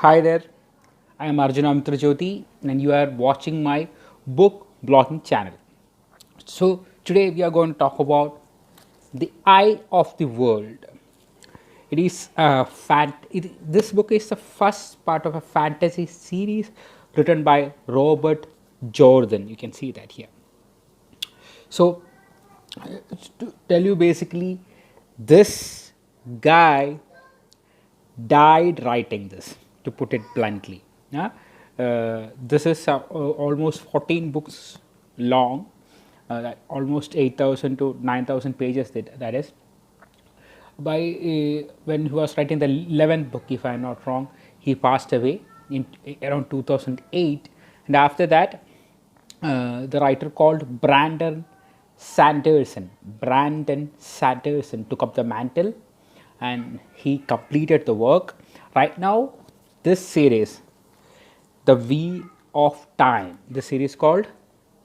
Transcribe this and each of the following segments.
Hi there, I am Arjuna Mitrajyoti and you are watching my book blogging channel. So, today we are going to talk about The Eye of the World. It is this book is the first part of a fantasy series written by Robert Jordan. You can see that here. So, to tell you basically, this guy died writing this, to put it bluntly. Yeah? This is almost 14 books long, almost 8,000 to 9,000 pages, that is. By when he was writing the 11th book, if I am not wrong, he passed away in around 2008. And after that, the writer called Brandon Sanderson took up the mantle and he completed the work. Right now, this series, The Wheel of Time, the series called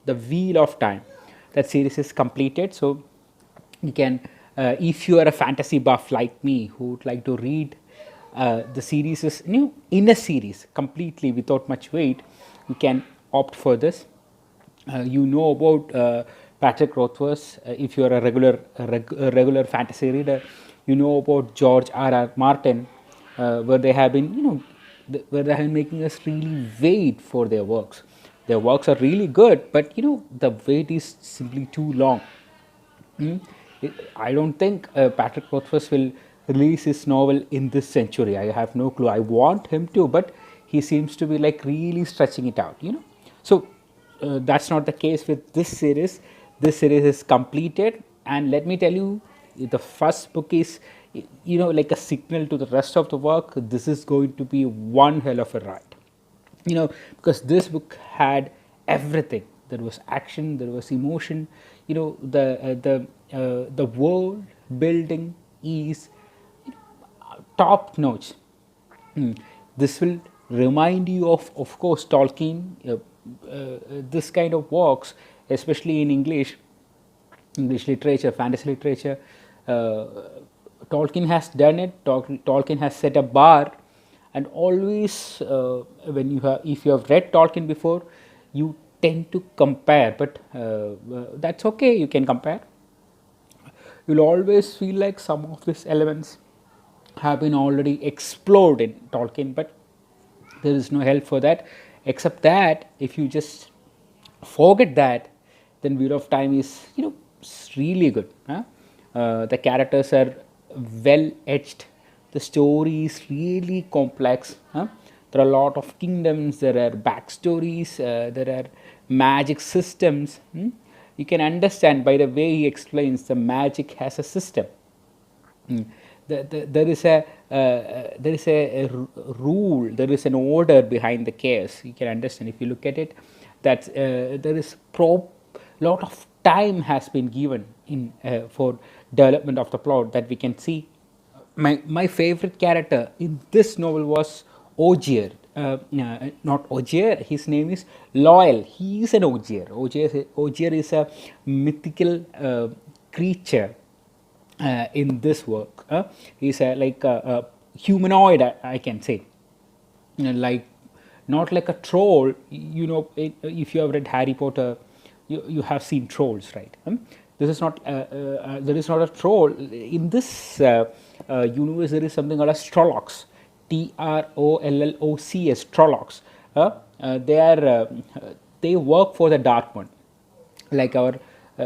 The Wheel of Time, that series is completed. So you can, if you are a fantasy buff like me who would like to read the series is in a series completely without much weight, you can opt for this. You know about Patrick Rothfuss. If you are a regular fantasy reader, you know about George R. R. Martin, where they have been, where they have been making us really wait for their works. Their works are really good, but the wait is simply too long. Hmm? I don't think Patrick Rothfuss will release his novel in this century. I have no clue. I want him to, but he seems to be like really stretching it out. So that's not the case with this series. This series is completed, and let me tell you, the first book is, like a signal to the rest of the work. This is going to be one hell of a ride. Because this book had everything. There was action, there was emotion. The world building is top notch. This will remind you of course, Tolkien. This kind of works, especially in English literature, fantasy literature. Tolkien has done it. Tolkien has set a bar, and always when if you have read Tolkien before, you tend to compare. But that's okay. You can compare. You'll always feel like some of these elements have been already explored in Tolkien, but there is no help for that, except that if you just forget that, then Wheel of Time is really good. Huh? The characters are well etched. The story is really complex. Huh? There are a lot of kingdoms. There are backstories. There are magic systems. You can understand by the way he explains the magic has a system. There is a rule, there is an order behind the chaos. You can understand if you look at it that there is lot of time has been given in for development of the plot that we can see. My favorite character in this novel was Ogier. Not Ogier, his name is Loyal. He is an Ogier. Ogier is a mythical creature in this work. He's like a humanoid, I can say. Like not like a troll. If you have read Harry Potter, you have seen trolls, right? This is not there is not a troll in this universe. There is something called as Trollocs, Trollocs. Trollocs. They work for the Dark One. Like our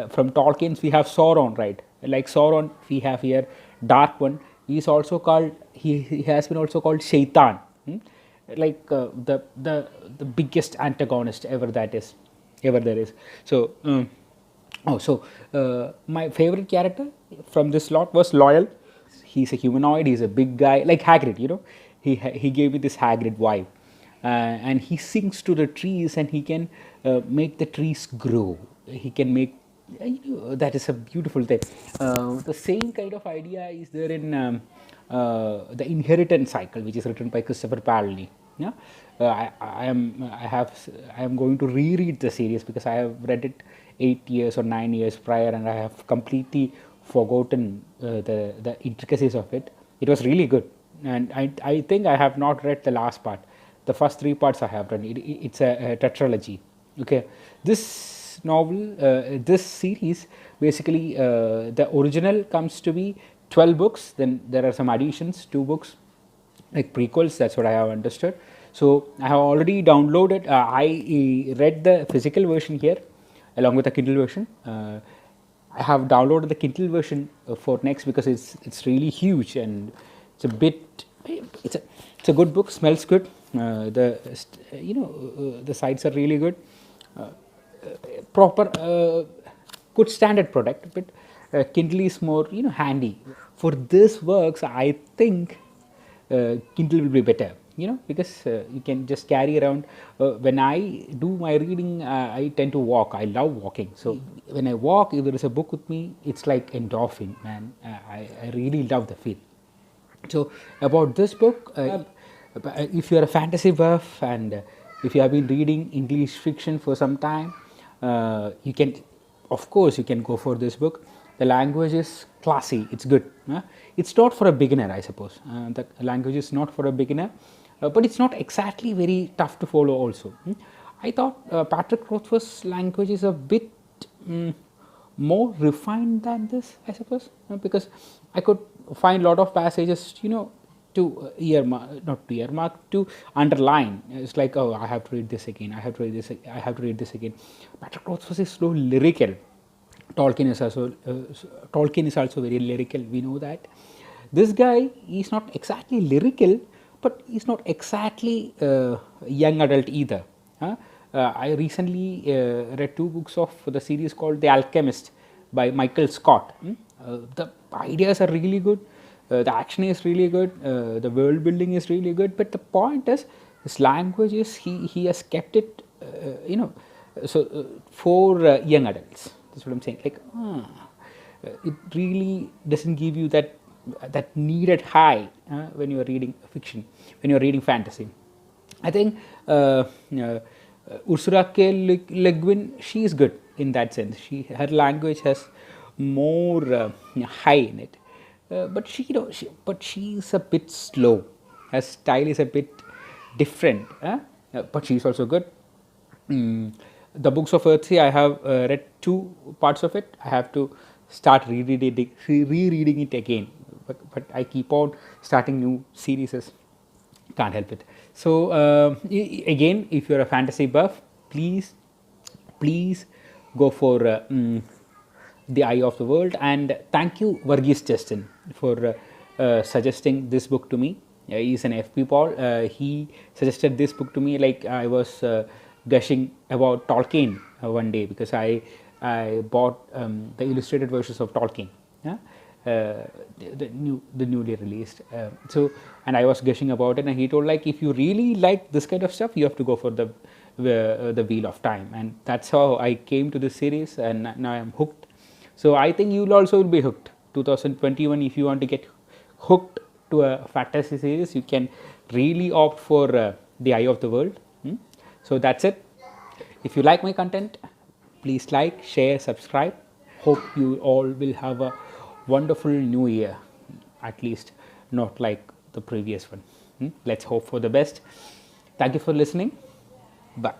from Tolkien's, we have Sauron, right? Like Sauron, we have here Dark One. He is also called. He has been also called Shaitan. Like the biggest antagonist ever there is. So. My favorite character from this lot was Loyal. He's a humanoid. He's a big guy, like Hagrid. He gave me this Hagrid vibe, and he sings to the trees, and he can make the trees grow. He can make that is a beautiful thing. The same kind of idea is there in the Inheritance Cycle, which is written by Christopher Paolini. Yeah, I am going to reread the series because I have read it 8 years or 9 years prior, and I have completely forgotten the intricacies of it. It was really good. and I think I have not read the last part. The first three parts I have read. It's a tetralogy. Okay, this novel, this series, basically the original comes to be 12 books. Then there are some additions, 2 books, like prequels. That's what I have understood. So I have already downloaded. I read the physical version here, along with the Kindle version. I have downloaded the Kindle version for next because it's really huge and it's a bit. It's a good book. Smells good. The sides are really good. Proper, good standard product, but Kindle is more handy. For this works, I think Kindle will be better, because you can just carry around. When I do my reading, I tend to walk. I love walking. So when I walk, if there is a book with me, it's like endorphin, man. I really love the feel. So about this book, if you are a fantasy buff and if you have been reading English fiction for some time, you can, of course, you can go for this book. The language is classy. It's good. It's not for a beginner, I suppose. The language is not for a beginner, but it's not exactly very tough to follow. Also, I thought Patrick Rothfuss's language is a bit more refined than this, I suppose, because I could find a lot of passages, to earmark, not to earmark, to underline. It's like, oh, I have to read this again. I have to read this. I have to read this again. Patrick Rothfuss is so lyrical. Tolkien is also very lyrical. We know that. This guy is not exactly lyrical, but he's not exactly young adult either. I recently read 2 books of the series called The Alchemist by Michael Scott. The ideas are really good. The action is really good. The world building is really good. But the point is, his language is he has kept it, for young adults. That's what I'm saying. Like, it really doesn't give you that needed high when you are reading fiction, when you are reading fantasy. I think Ursula K. Le Guin, she is good in that sense. Her language has more high in it, but she's a bit slow. Her style is a bit different, but she's also good. The Books of Earthsea, I have read 2 parts of it. I have to start rereading it again, but I keep on starting new series. Can't help it. So again, if you're a fantasy buff, please go for The Eye of the World. And thank you, Varghese Justin, for suggesting this book to me. He's an FP Paul. He suggested this book to me, like I was gushing about Tolkien one day, because I bought the illustrated versions of Tolkien, the newly released. And I was gushing about it, and he told, like, if you really like this kind of stuff, you have to go for the Wheel of Time, and that's how I came to this series, and now I am hooked. So I think you will also be hooked. 2021, if you want to get hooked to a fantasy series, you can really opt for The Eye of the World. So that's it. If you like my content, please like, share, subscribe. Hope you all will have a wonderful new year, at least not like the previous one. Let's hope for the best. Thank you for listening. Bye.